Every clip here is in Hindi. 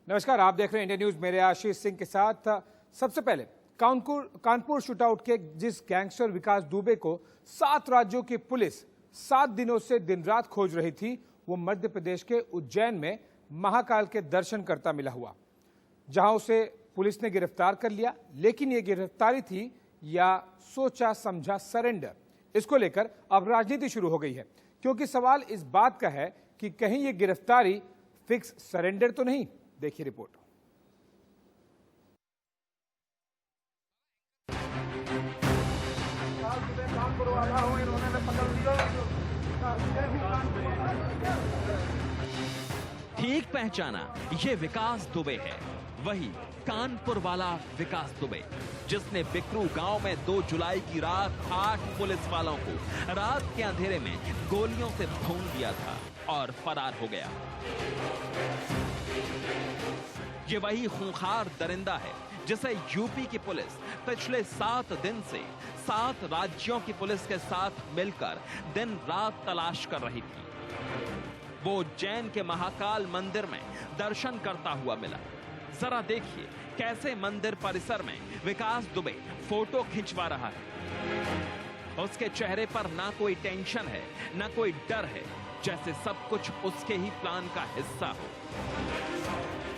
नमस्कार, आप देख रहे हैं इंडिया न्यूज। मेरे आशीष सिंह के साथ। सबसे पहले कानपुर शूटआउट के जिस गैंगस्टर विकास दुबे को 7 राज्यों की पुलिस 7 दिनों से दिन रात खोज रही थी, वो मध्य प्रदेश के उज्जैन में महाकाल के दर्शन करता मिला हुआ, जहां उसे पुलिस ने गिरफ्तार कर लिया। लेकिन ये गिरफ्तारी थी या सोचा समझा सरेंडर, इसको लेकर अब राजनीति शुरू हो गई है, क्योंकि सवाल इस बात का है कि कहीं ये गिरफ्तारी फिक्स सरेंडर तो नहीं। देखिए रिपोर्ट। ठीक पहचाना, ये विकास दुबे है, वही कानपुर वाला विकास दुबे, जिसने बिकरू गांव में 2 जुलाई की रात 8 पुलिस वालों को रात के अंधेरे में गोलियों से भून दिया था और फरार हो गया। ये वही खूंखार दरिंदा है जिसे यूपी की पुलिस पिछले 7 दिन से 7 राज्यों की पुलिस के साथ मिलकर दिन रात तलाश कर रही थी। वो उज्जैन के महाकाल मंदिर में दर्शन करता हुआ मिला। जरा देखिए कैसे मंदिर परिसर में विकास दुबे फोटो खिंचवा रहा है। उसके चेहरे पर ना कोई टेंशन है, ना कोई डर है, जैसे सब कुछ उसके ही प्लान का हिस्सा हो।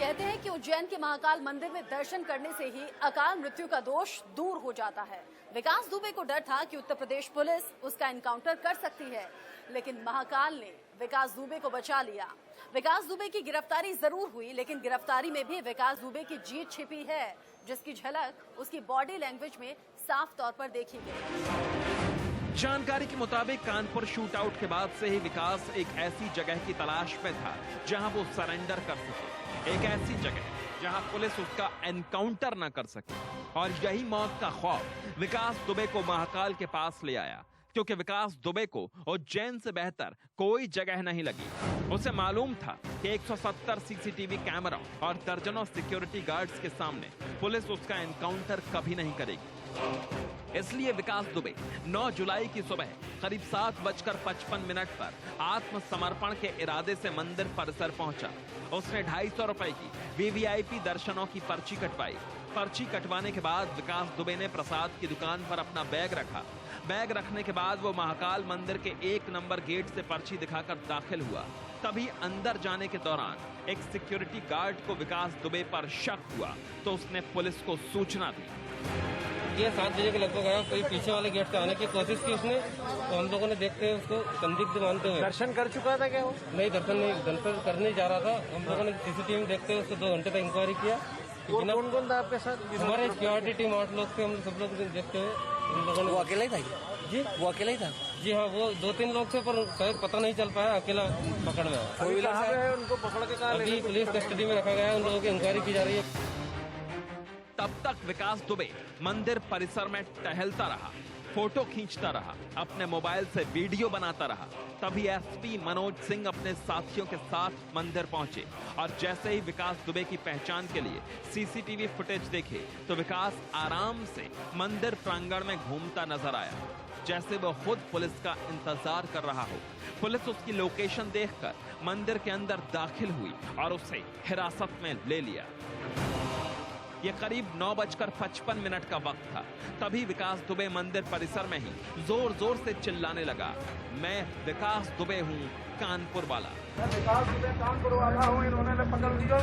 कहते हैं कि उज्जैन के महाकाल मंदिर में दर्शन करने से ही अकाल मृत्यु का दोष दूर हो जाता है। विकास दुबे को डर था कि उत्तर प्रदेश पुलिस उसका एनकाउंटर कर सकती है, लेकिन महाकाल ने विकास दुबे को बचा लिया। विकास दुबे की गिरफ्तारी जरूर हुई, लेकिन गिरफ्तारी में भी विकास दुबे की जीत छिपी है, जिसकी झलक उसकी बॉडी लैंग्वेज में साफ तौर पर देखी गई। जानकारी के मुताबिक कानपुर शूटआउट के बाद से ही विकास एक ऐसी जगह की तलाश में था जहां वो सरेंडर कर सके, एक ऐसी जगह जहां पुलिस उसका एनकाउंटर ना कर सके। और यही मौत का खौफ विकास दुबे को महाकाल के पास ले आया, क्योंकि विकास दुबे को उज्जैन से बेहतर कोई जगह नहीं लगी। उसे मालूम था कि 170 सीसीटीवी कैमरा और दर्जनों सिक्योरिटी गार्ड्स के सामने पुलिस उसका एनकाउंटर कभी नहीं करेगी। इसलिए विकास दुबे 9 जुलाई की सुबह करीब 7:55 पर आत्मसमर्पण के इरादे से मंदिर परिसर पहुंचा। उसने 250 रुपए की वीवीआईपी दर्शनों की पर्ची कटवाई। पर्ची कटवाने के बाद विकास दुबे ने प्रसाद की दुकान पर अपना बैग रखा। बैग रखने के बाद वो महाकाल मंदिर के 1 नंबर गेट से पर्ची दिखाकर दाखिल हुआ। तभी अंदर जाने के दौरान एक सिक्योरिटी गार्ड को विकास दुबे पर शक हुआ, तो उसने पुलिस को सूचना दी। ये 7 बजे के लगभग आया, कोई पीछे वाले गेट से आने की कोशिश की उसने, तो हम लोगों ने देखते हुए उसको संदिग्ध मानते हुए। दर्शन कर चुका था क्या वो? नहीं, दर्शन करने जा रहा था। हम लोगों ने सीसीटीवी में देखते हुए उसको 2 घंटे तक इंक्वायरी किया। कौन कौन था आपके साथ? हमारे सिक्योरिटी टीम 8 लोग थे, हम सब लोग देखते हुए हम लोगों ने। वो अकेला ही था जी? वो अकेला ही था? जी हाँ, वो 2-3 लोग थे, पर शायद पता नहीं चल पाया, अकेला पकड़ में आया। उनको पकड़ के अभी पुलिस कस्टडी में रखा गया है, उन लोगों की इंक्वायरी की जा रही है। तब तक विकास दुबे मंदिर परिसर में टहलता रहा, फोटो खींचता रहा, अपने मोबाइल से वीडियो बनाता रहा। तभी एसपी मनोज सिंह अपने साथियों के साथ मंदिर पहुंचे और जैसे ही विकास दुबे की पहचान के लिए सीसीटीवी फुटेज देखे, तो विकास आराम से मंदिर प्रांगण में घूमता नजर आया, जैसे वो खुद पुलिस का इंतजार कर रहा हो। पुलिस उसकी लोकेशन देखकर मंदिर के अंदर दाखिल हुई और उसे हिरासत में ले लिया। ये करीब 9:55 का वक्त था। तभी विकास दुबे मंदिर परिसर में ही जोर जोर से चिल्लाने लगा, मैं विकास दुबे हूँ, कानपुर वाला। विकास दुबे कानपुर वाला हूँ, इन्होंने पकड़ लिया।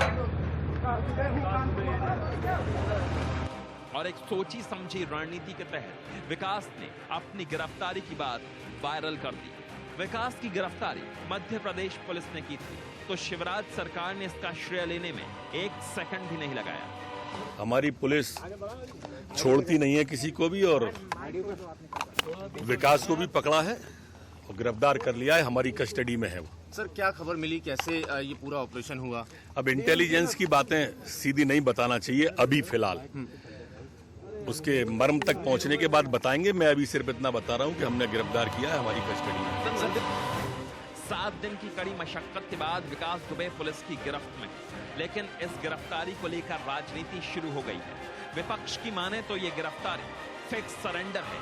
और एक सोची समझी रणनीति के तहत विकास ने अपनी गिरफ्तारी की बात वायरल कर दी। विकास की गिरफ्तारी मध्य प्रदेश पुलिस ने की थी, तो शिवराज सरकार ने इसका श्रेय लेने में 1 सेकंड भी नहीं लगाया। हमारी पुलिस छोड़ती नहीं है किसी को भी, और विकास को भी पकड़ा है और गिरफ्तार कर लिया है, हमारी कस्टडी में है वो। सर, क्या खबर मिली, कैसे ये पूरा ऑपरेशन हुआ? अब इंटेलिजेंस की बातें सीधी नहीं बताना चाहिए अभी फिलहाल, उसके मर्म तक पहुंचने के बाद बताएंगे। मैं अभी सिर्फ इतना बता रहा हूं कि हमने गिरफ्तार किया है, हमारी कस्टडी में। 7 दिन की कड़ी मशक्कत के बाद विकास दुबे पुलिस की गिरफ्त में, लेकिन इस गिरफ्तारी को लेकर राजनीति शुरू हो गई है। विपक्ष की माने तो ये गिरफ्तारी फिक्स सरेंडर है,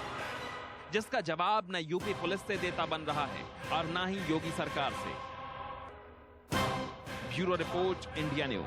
जिसका जवाब न यूपी पुलिस से देता बन रहा है और ना ही योगी सरकार से। Bureau report, India News.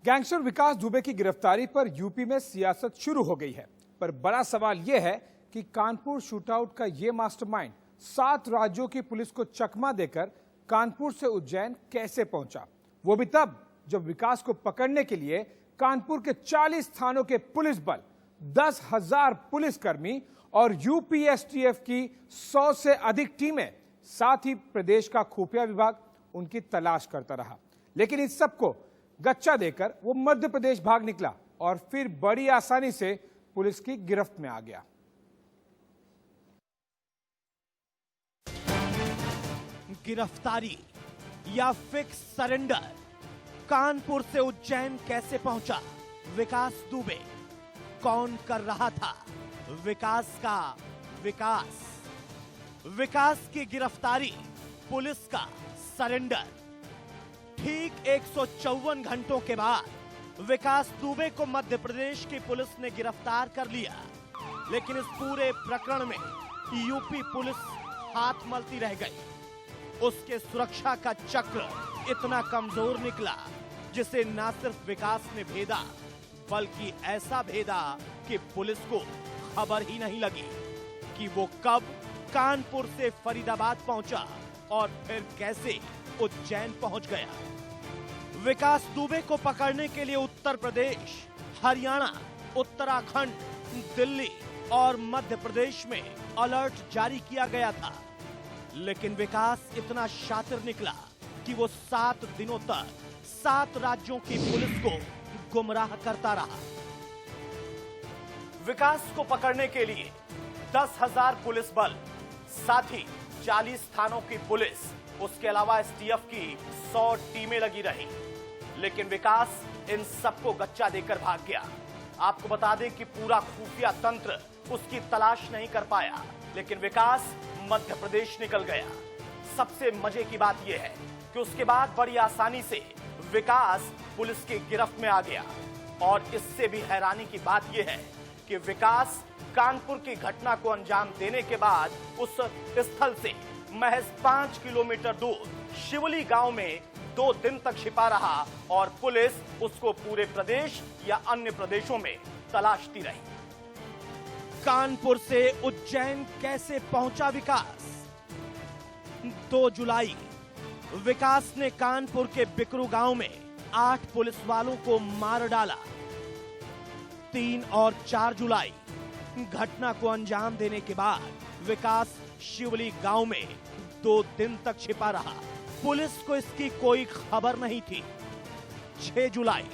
Gangster Vikas Dubey की गिरफ्तारी पर यूपी में सियासत शुरू हो गई है, पर बड़ा सवाल यह है कि कानपुर शूटआउट का यह मास्टरमाइंड 7 राज्यों की पुलिस को चकमा देकर कानपुर से उज्जैन कैसे पहुंचा, वो भी तब जब विकास को पकड़ने के लिए कानपुर के 40 थानों के पुलिस बल, 10,000 पुलिसकर्मी और यूपीएसटीएफ की 100 से अधिक टीमें, साथ ही प्रदेश का खुफिया विभाग उनकी तलाश करता रहा। लेकिन इस सबको गच्चा देकर वो मध्य प्रदेश भाग निकला और फिर बड़ी आसानी से पुलिस की गिरफ्त में आ गया। गिरफ्तारी या फिक्स सरेंडर, कानपुर से उज्जैन कैसे पहुंचा विकास दुबे? कौन कर रहा था विकास का विकास? विकास की गिरफ्तारी, पुलिस का सरेंडर। ठीक 154 घंटों के बाद विकास दुबे को मध्य प्रदेश की पुलिस ने गिरफ्तार कर लिया, लेकिन इस पूरे प्रकरण में यूपी पुलिस हाथ मलती रह गई। उसके सुरक्षा का चक्र इतना कमजोर निकला जिसे न सिर्फ विकास ने भेदा, बल्कि ऐसा भेदा कि पुलिस को खबर ही नहीं लगी कि वो कब कानपुर से फरीदाबाद पहुंचा और फिर कैसे उज्जैन पहुंच गया। विकास दुबे को पकड़ने के लिए उत्तर प्रदेश, हरियाणा, उत्तराखंड, दिल्ली और मध्य प्रदेश में अलर्ट जारी किया गया था, लेकिन विकास इतना शातिर निकला कि वो 7 दिनों तक 7 राज्यों की पुलिस को गुमराह करता रहा। विकास को पकड़ने के लिए 10,000 पुलिस बल, साथ ही 40 थानों की पुलिस, उसके अलावा एसटीएफ की 100 टीमें लगी रही, लेकिन विकास इन सबको गच्चा देकर भाग गया। आपको बता दें कि पूरा खुफिया तंत्र उसकी तलाश नहीं कर पाया, लेकिन विकास मध्य प्रदेश निकल गया। सबसे मजे की बात यह है कि उसके बाद बड़ी आसानी से विकास पुलिस की गिरफ्त में आ गया। और इससे भी हैरानी की बात यह है कि विकास कानपुर की घटना को अंजाम देने के बाद उस स्थल से महज 5 किलोमीटर दूर शिवली गांव में 2 दिन तक छिपा रहा और पुलिस उसको पूरे प्रदेश या अन्य प्रदेशों में तलाशती रही। कानपुर से उज्जैन कैसे पहुंचा विकास? 2 जुलाई विकास ने कानपुर के बिकरू गांव में 8 पुलिस वालों को मार डाला। 3 और 4 जुलाई घटना को अंजाम देने के बाद विकास शिवली गांव में 2 दिन तक छिपा रहा। पुलिस को इसकी कोई खबर नहीं थी। 6 जुलाई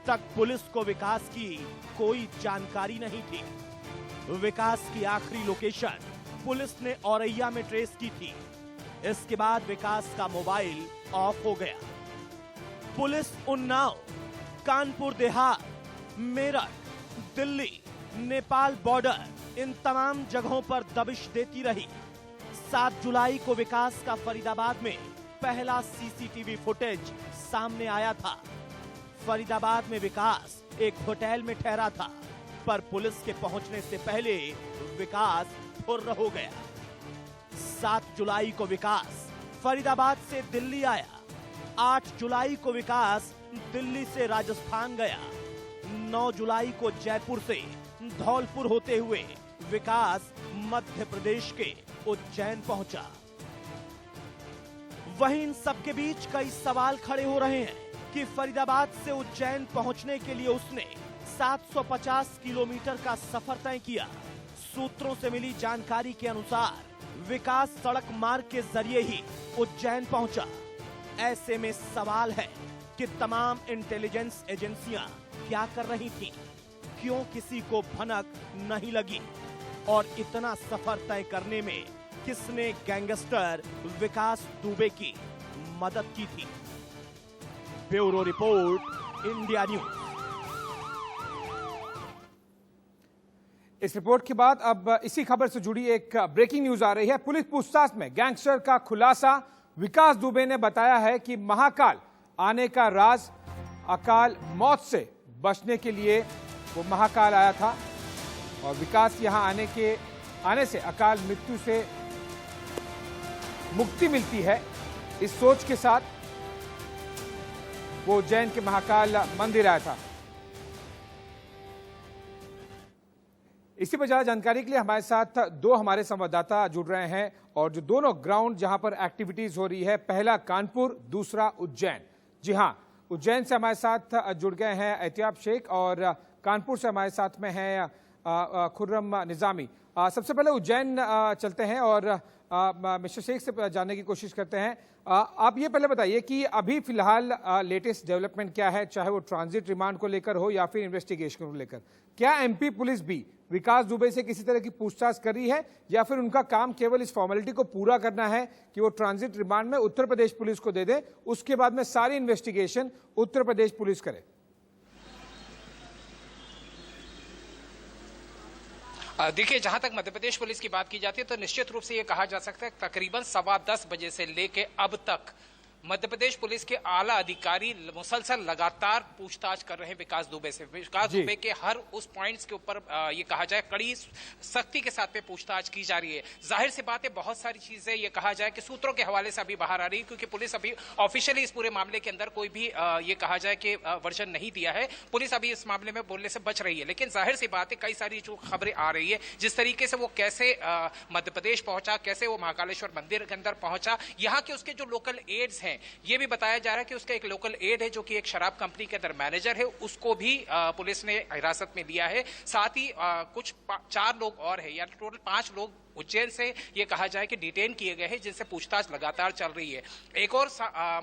तक पुलिस को विकास की कोई जानकारी नहीं थी। विकास की आखिरी लोकेशन पुलिस ने औरैया में ट्रेस की थी। इसके बाद विकास का मोबाइल ऑफ हो गया। पुलिस उन्नाव, कानपुर देहात, मेरठ, दिल्ली, नेपाल बॉर्डर, इन तमाम जगहों पर दबिश देती रही। 7 जुलाई को विकास का फरीदाबाद में पहला सीसीटीवी फुटेज सामने आया था। फरीदाबाद में विकास एक होटल में ठहरा था, पर पुलिस के पहुंचने से पहले विकास फुर्र हो गया। 7 जुलाई को विकास फरीदाबाद से दिल्ली आया। 8 जुलाई को विकास दिल्ली से राजस्थान गया। 9 जुलाई को जयपुर से धौलपुर होते हुए विकास मध्य प्रदेश के उज्जैन पहुंचा। वहीं इन सबके बीच कई सवाल खड़े हो रहे हैं कि फरीदाबाद से उज्जैन पहुंचने के लिए उसने 750 किलोमीटर का सफर तय किया। सूत्रों से मिली जानकारी के अनुसार विकास सड़क मार्ग के जरिए ही उज्जैन पहुंचा। ऐसे में सवाल है कि तमाम इंटेलिजेंस एजेंसियां क्या कर रही थीं? क्यों किसी को भनक नहीं लगी? और इतना सफर तय करने में किसने गैंगस्टर विकास दुबे की मदद की थी? Bureau report, India news. इस रिपोर्ट के बाद अब इसी खबर से जुड़ी एक ब्रेकिंग न्यूज आ रही है। पुलिस पूछताछ में गैंगस्टर का खुलासा। विकास दुबे ने बताया है कि महाकाल आने का राज अकाल मौत से बचने के लिए वो महाकाल आया था। और विकास यहां आने से अकाल मृत्यु से मुक्ति मिलती है, इस सोच के साथ वो उज्जैन के महाकाल मंदिर आया था। इसी पर ज्यादा जानकारी के लिए हमारे साथ दो हमारे संवाददाता जुड़ रहे हैं और जो दोनों ग्राउंड जहां पर एक्टिविटीज हो रही है, पहला कानपुर, दूसरा उज्जैन। जी हां, उज्जैन से हमारे साथ जुड़ गए हैं एहतियाब शेख और कानपुर से हमारे साथ में हैं खुर्रम निजामी। सबसे पहले उज्जैन चलते हैं और मिस्टर शेख से जानने की कोशिश करते हैं। आप ये पहले बताइए कि अभी फिलहाल लेटेस्ट डेवलपमेंट क्या है, चाहे वो ट्रांजिट रिमांड को लेकर हो या फिर इन्वेस्टिगेशन को लेकर। क्या एमपी पुलिस भी विकास दुबे से किसी तरह की पूछताछ कर रही है या फिर उनका काम केवल इस फॉर्मेलिटी को पूरा करना है कि वो ट्रांजिट रिमांड में उत्तर प्रदेश पुलिस को दे दे, उसके बाद में सारी इन्वेस्टिगेशन उत्तर प्रदेश पुलिस करे? देखिए, जहां तक मध्य प्रदेश पुलिस की बात की जाती है तो निश्चित रूप से यह कहा जा सकता है तकरीबन 10:15 बजे से लेके अब तक मध्य प्रदेश पुलिस के आला अधिकारी मुसलसल लगातार पूछताछ कर रहे हैं विकास दुबे से। विकास दुबे के हर उस पॉइंट्स के ऊपर ये कहा जाए कड़ी सख्ती के साथ में पूछताछ की जा रही है। जाहिर सी बात है, बहुत सारी चीजें ये कहा जाए कि सूत्रों के हवाले से अभी बाहर आ रही है, क्योंकि पुलिस अभी ऑफिशियली इस पूरे मामले के अंदर कोई भी ये कहा जाए कि वर्जन नहीं दिया है। पुलिस अभी इस मामले में बोलने से बच रही है, लेकिन जाहिर सी बात है कई सारी जो खबरें आ रही है, जिस तरीके से वो कैसे मध्य प्रदेश पहुंचा, कैसे वो महाकालेश्वर मंदिर के अंदर पहुंचा, यहाँ के उसके जो लोकल एड्स हैं, ये भी बताया जा रहा है कि उसका एक लोकल एड है जो कि एक शराब कंपनी के अंदर मैनेजर है, उसको भी पुलिस ने हिरासत में लिया है। साथ ही कुछ 4 लोग और है, या टोटल 5 लोग उज्जैन से ये कहा जाए कि डिटेन किए गए हैं, जिनसे पूछताछ लगातार चल रही है। एक और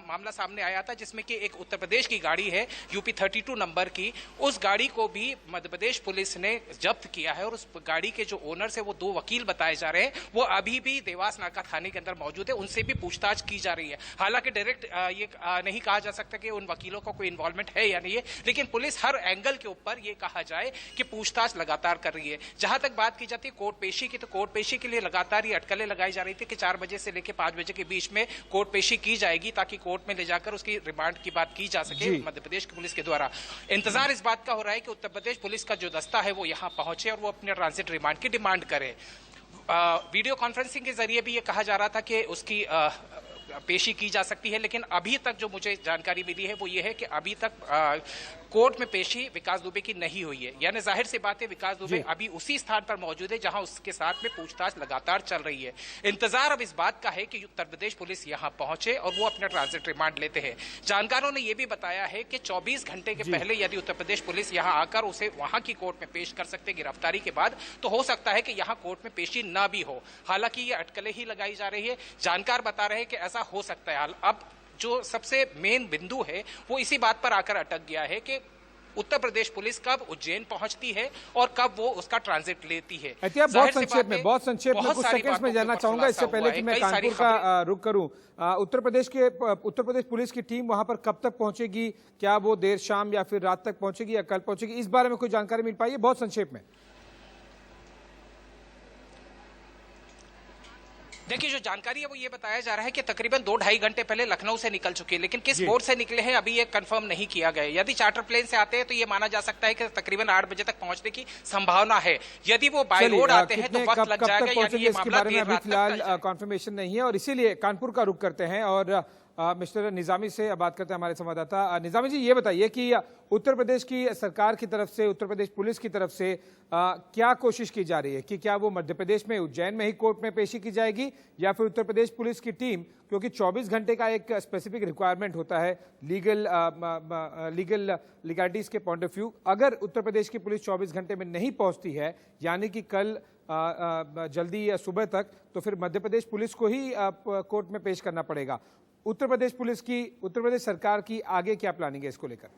मामला सामने आया था जिसमें कि एक उत्तर प्रदेश की गाड़ी है यूपी 32 नंबर की, उस गाड़ी को भी मध्य प्रदेश पुलिस ने जब्त किया है और उस गाड़ी के जो ओनर्स है वो 2 वकील बताए जा रहे हैं, वो अभी भी देवास नाका थाने के अंदर मौजूद है, उनसे भी पूछताछ की जा रही है। हालांकि डायरेक्ट ये नहीं कहा जा सकता कि उन वकीलों का कोई इन्वॉल्वमेंट है या नहीं है, लेकिन पुलिस हर एंगल के ऊपर ये कहा जाए कि पूछताछ लगातार कर रही है। जहां तक बात की जाती है कोर्ट पेशी की, तो कोर्ट पेशी के लिए लगातार ये अटकलें लगाई जा रही थी कि 4 बजे से लेकर 5 बजे के बीच में कोर्ट पेशी की जाएगी, ताकि कोर्ट में ले जाकर उसकी रिमांड की बात की जा सके मध्य प्रदेश की पुलिस के द्वारा। इंतजार इस बात का हो रहा है कि उत्तर प्रदेश पुलिस का जो दस्ता है वो यहां पहुंचे और वो अपने ट्रांजिट रिमांड की डिमांड करे। वीडियो कॉन्फ्रेंसिंग के जरिए भी ये कहा जा रहा था कि उसकी पेशी की जा सकती है, लेकिन अभी तक जो मुझे जानकारी मिली है वो ये है कि अभी तक कोर्ट में पेशी विकास दुबे की नहीं हुई है। यानी जाहिर सी बात है विकास दुबे अभी उसी स्थान पर मौजूद है जहां उसके साथ में पूछताछ लगातार चल रही है। इंतजार अब इस बात का है कि उत्तर प्रदेश पुलिस यहां पहुंचे और वो अपना ट्रांजिट रिमांड लेते हैं। जानकारों ने यह भी बताया है कि 24 घंटे के पहले यदि उत्तर प्रदेश पुलिस यहां आकर उसे वहां की कोर्ट में पेश कर सकते गिरफ्तारी के बाद, तो हो सकता है कि यहां कोर्ट में पेशी न भी हो। हालांकि ये अटकलें ही लगाई जा रही है। जानकार बता रहे हैं कि ऐसा हो सकता है। अब जो सबसे मेन बिंदु है वो इसी बात पर आकर अटक गया है कि उत्तर प्रदेश पुलिस कब उज्जैन पहुंचती है और कब वो उसका ट्रांजिट लेती है। बहुत संक्षेप में कुछ सेकंड्स में जानना चाहूंगा, इससे पहले कि मैं कानपुर का रुख करूं। उत्तर प्रदेश पुलिस की टीम वहां पर कब तक पहुंचेगी? क्या वो देर शाम या फिर रात तक पहुंचेगी या कल पहुंचेगी? इस बारे में कोई जानकारी मिल पाई है? बहुत संक्षेप में। देखिए, जो जानकारी है वो ये बताया जा रहा है कि तकरीबन 2-2.5 घंटे पहले लखनऊ से निकल चुके हैं, लेकिन किस बोर्ड से निकले हैं अभी ये कंफर्म नहीं किया गया। यदि चार्टर प्लेन से आते हैं तो ये माना जा सकता है कि तकरीबन 8 बजे तक पहुंचने की संभावना है। यदि वो बाय रोड आते हैं तो वक्त लग जाएगा, यानी ये मामला देर रात तक फिलहाल कॉन्फर्मेशन नहीं है और इसीलिए कानपुर का रुख करते हैं और मिस्टर निजामी से बात करते हैं, हमारे संवाददाता। निजामी जी, ये बताइए कि उत्तर प्रदेश की सरकार की तरफ से, उत्तर प्रदेश पुलिस की तरफ से क्या कोशिश की जा रही है कि क्या वो मध्य प्रदेश में उज्जैन में ही कोर्ट में पेशी की जाएगी या फिर उत्तर प्रदेश पुलिस की टीम, क्योंकि 24 घंटे का एक स्पेसिफिक रिक्वायरमेंट होता है लीगलिटीज के पॉइंट ऑफ व्यू, अगर उत्तर प्रदेश की पुलिस 24 घंटे में नहीं पहुंचती है, यानी कि कल जल्दी सुबह तक, तो फिर मध्य प्रदेश पुलिस को ही कोर्ट में पेश करना पड़ेगा। उत्तर प्रदेश सरकार की आगे क्या प्लानिंग है इसको लेकर?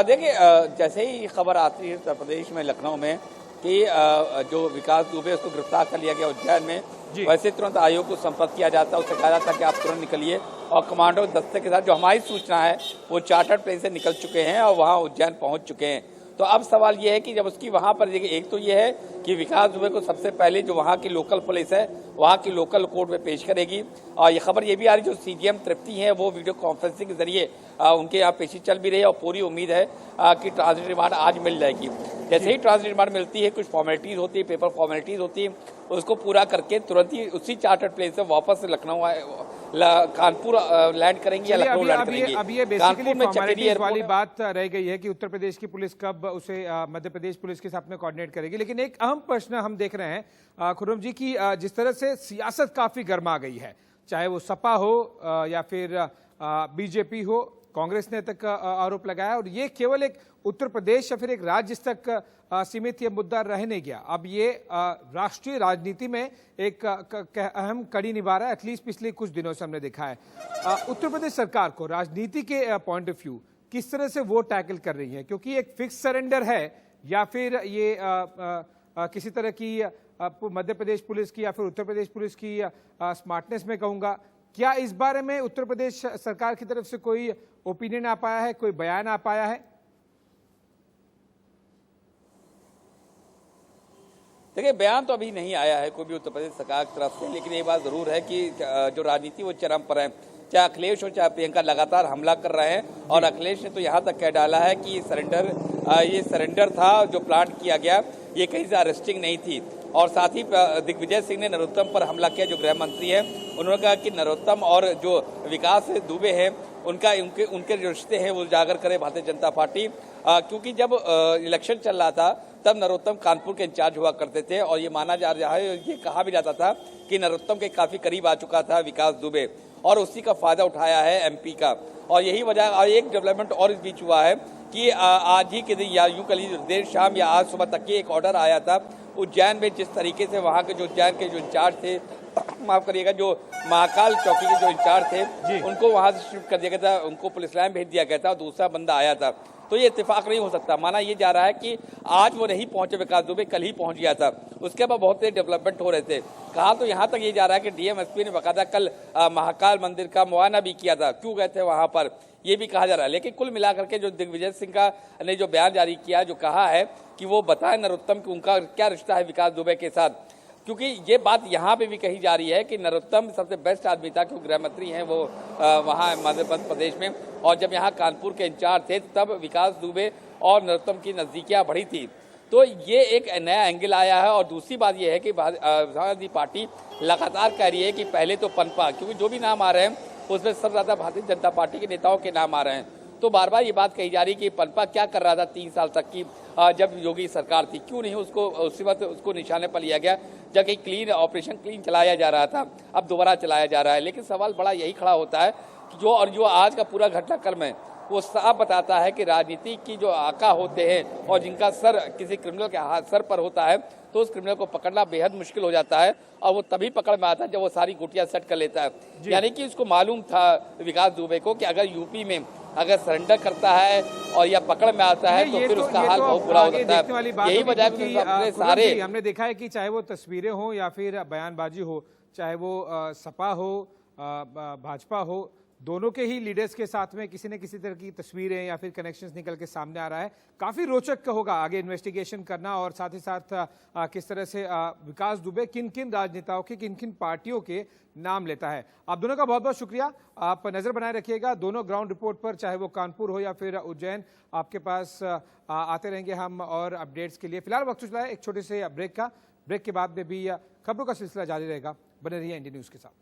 देखिए, जैसे ही खबर आती है उत्तर प्रदेश में लखनऊ में कि जो विकास दुबे उसको गिरफ्तार कर लिया गया उज्जैन में, वैसे तुरंत आयोग को संपर्क किया जाता है, उससे कहा जाता है कि आप तुरंत निकलिए और कमांडो दस्ते के साथ जो हमारी सूचना है वो चार्टर्ड प्लेन से निकल चुके हैं और वहाँ उज्जैन पहुँच चुके हैं। तो अब सवाल ये है कि जब उसकी वहां पर देखिए, एक तो ये है कि विकास दुबे को सबसे पहले जो वहां की लोकल पुलिस है वहां की लोकल कोर्ट में पेश करेगी। और ये खबर ये भी आ रही जो सीजीएम तृप्ति है वो वीडियो कॉन्फ्रेंसिंग के जरिए उनके यहाँ पेशी चल भी रही है और पूरी उम्मीद है कि ट्रांजिट रिमांड आज मिल जाएगी। जैसे ही ट्रांजिट रिमांड मिलती है, कुछ फॉर्मेलिटीज होती है, पेपर फॉर्मेलिटीज होती है, उसको पूरा करके तुरंत ही उसी चार्टर्ड प्लेन से वापस लखनऊ कानपुर लैंड करेंगे या लखनऊ लैंड करेंगे। अब ये बेसिकली फॉर्मेलिटीज वाली बात रह गई है कि उत्तर प्रदेश की पुलिस कब उसे मध्य प्रदेश पुलिस के साथ में कोऑर्डिनेट करेगी। लेकिन एक अहम प्रश्न हम देख रहे हैं खुर्रम जी की जिस तरह से सियासत काफी गर्मा गई है, चाहे वो सपा हो या फिर बीजेपी हो, कांग्रेस ने तक आरोप लगाया और ये केवल एक उत्तर प्रदेश या फिर एक राज्य तक सीमित ये मुद्दा रह नहीं गया। अब ये राष्ट्रीय राजनीति में एक अहम कड़ी निभा रहा है, एटलीस्ट पिछले कुछ दिनों से हमने देखा है। उत्तर प्रदेश सरकार को राजनीति के पॉइंट ऑफ व्यू किस तरह से वो टैकल कर रही है, क्योंकि एक फिक्स सरेंडर है या फिर ये किसी तरह की मध्य प्रदेश पुलिस की या फिर उत्तर प्रदेश पुलिस की स्मार्टनेस में कहूंगा, क्या इस बारे में उत्तर प्रदेश सरकार की तरफ से कोई ओपिनियन आ पाया है, कोई बयान आ पाया है? देखिए, बयान तो अभी नहीं आया है कोई भी उत्तर प्रदेश सरकार की तरफ से, लेकिन ये बात जरूर है कि जो राजनीति वो चरम पर है। चाहे अखिलेश हो चाहे प्रियंका लगातार हमला कर रहे हैं और अखिलेश ने तो यहाँ तक कह डाला है कि ये सरेंडर था जो प्लान किया गया, ये कहीं से अरेस्टिंग नहीं थी। और साथ ही दिग्विजय सिंह ने नरोत्तम पर हमला किया, जो गृह मंत्री है। उन्होंने कहा कि नरोत्तम और जो विकास दुबे हैं उनके जो रिश्ते हैं वो उजागर करे भारतीय जनता पार्टी, क्योंकि जब इलेक्शन चल रहा था तब नरोत्तम कानपुर के इंचार्ज हुआ करते थे और ये माना जा रहा है, ये कहा भी जाता था कि नरोत्तम के काफी करीब आ चुका था विकास दुबे और उसी का फायदा उठाया है एमपी का। और यही वजह, और एक डेवलपमेंट और इस बीच हुआ है कि आज ही के दिन या यूं कल देर शाम या आज सुबह तक एक ऑर्डर आया था उज्जैन में, जिस तरीके से वहां के जो उज्जैन के जो इंचार्ज थे, माफ करिएगा, जो महाकाल चौकी के जो इंचार्ज थे उनको वहां से शिफ्ट कर दिया गया था, उनको पुलिस लाइन भेज दिया गया था और दूसरा बंदा आया था। तो ये इत्तेफाक नहीं हो सकता। माना ये जा रहा है कि आज वो नहीं पहुंचे विकास दुबे, कल ही पहुंच गया था। उसके बाद बहुत से डेवलपमेंट हो रहे थे। कहा तो यहाँ तक ये जा रहा है कि डीएमएसपी ने बकायदा कल महाकाल मंदिर का मुआयना भी किया था, क्यों गए थे वहां पर, ये भी कहा जा रहा है। लेकिन कुल मिलाकर के जो दिग्विजय सिंह का ने जो बयान जारी किया, जो कहा है कि वो बताए नरोत्तम कि उनका क्या रिश्ता है विकास दुबे के साथ, क्योंकि ये बात यहाँ पे भी कही जा रही है कि नरोत्तम सबसे बेस्ट आदमी था, क्योंकि गृह मंत्री हैं वो वहाँ मध्य प्रदेश में, और जब यहाँ कानपुर के इंचार्ज थे तब विकास दुबे और नरोत्तम की नजदीकियाँ बढ़ी थी। तो ये एक नया एंगल आया है। और दूसरी बात यह है कि समाजवादी पार्टी लगातार कह रही है कि पहले तो पनपा, क्योंकि जो भी नाम आ रहे हैं उसमें सबसे ज्यादा भारतीय जनता पार्टी के नेताओं के नाम आ रहे हैं। तो बार बार ये बात कही जा रही है कि पनपा क्या कर रहा था 3 साल तक की जब योगी सरकार थी, क्यों नहीं उसको उसी वक्त उसको निशाने पर लिया गया जब एक क्लीन ऑपरेशन क्लीन चलाया जा रहा था, अब दोबारा चलाया जा रहा है। लेकिन सवाल बड़ा यही खड़ा होता है कि जो आज का पूरा घटनाक्रम है वो साफ बताता है कि राजनीति की जो आका होते हैं और जिनका सर किसी क्रिमिनल के हाथ सर पर होता है, तो उस क्रिमिनल को पकड़ना बेहद मुश्किल हो जाता है और वो तभी पकड़ में आता है जब वो सारी गुटियां सेट कर लेता है। यानी कि उसको मालूम था विकास दुबे को कि अगर यूपी में अगर सरेंडर करता है और या पकड़ में आता है तो फिर उसका हाल बहुत बुरा हो सकता है। यही वजह है सारे हमने देखा है कि चाहे वो तस्वीरें हो या फिर बयानबाजी हो, चाहे वो सपा हो भाजपा हो, दोनों के ही लीडर्स के साथ में किसी न किसी तरह की तस्वीरें या फिर कनेक्शंस निकल के सामने आ रहा है। काफी रोचक होगा आगे इन्वेस्टिगेशन करना और साथ ही साथ किस तरह से विकास दुबे किन किन राजनेताओं के किन किन पार्टियों के नाम लेता है। आप दोनों का बहुत बहुत शुक्रिया, आप नजर बनाए रखिएगा दोनों ग्राउंड रिपोर्ट पर, चाहे वो कानपुर हो या फिर उज्जैन, आपके पास आते रहेंगे हम और अपडेट्स के लिए। फिलहाल वक्त चला है एक छोटे से ब्रेक का, ब्रेक के बाद में भी खबरों का सिलसिला जारी रहेगा। बने रहिए इंडिया न्यूज के साथ।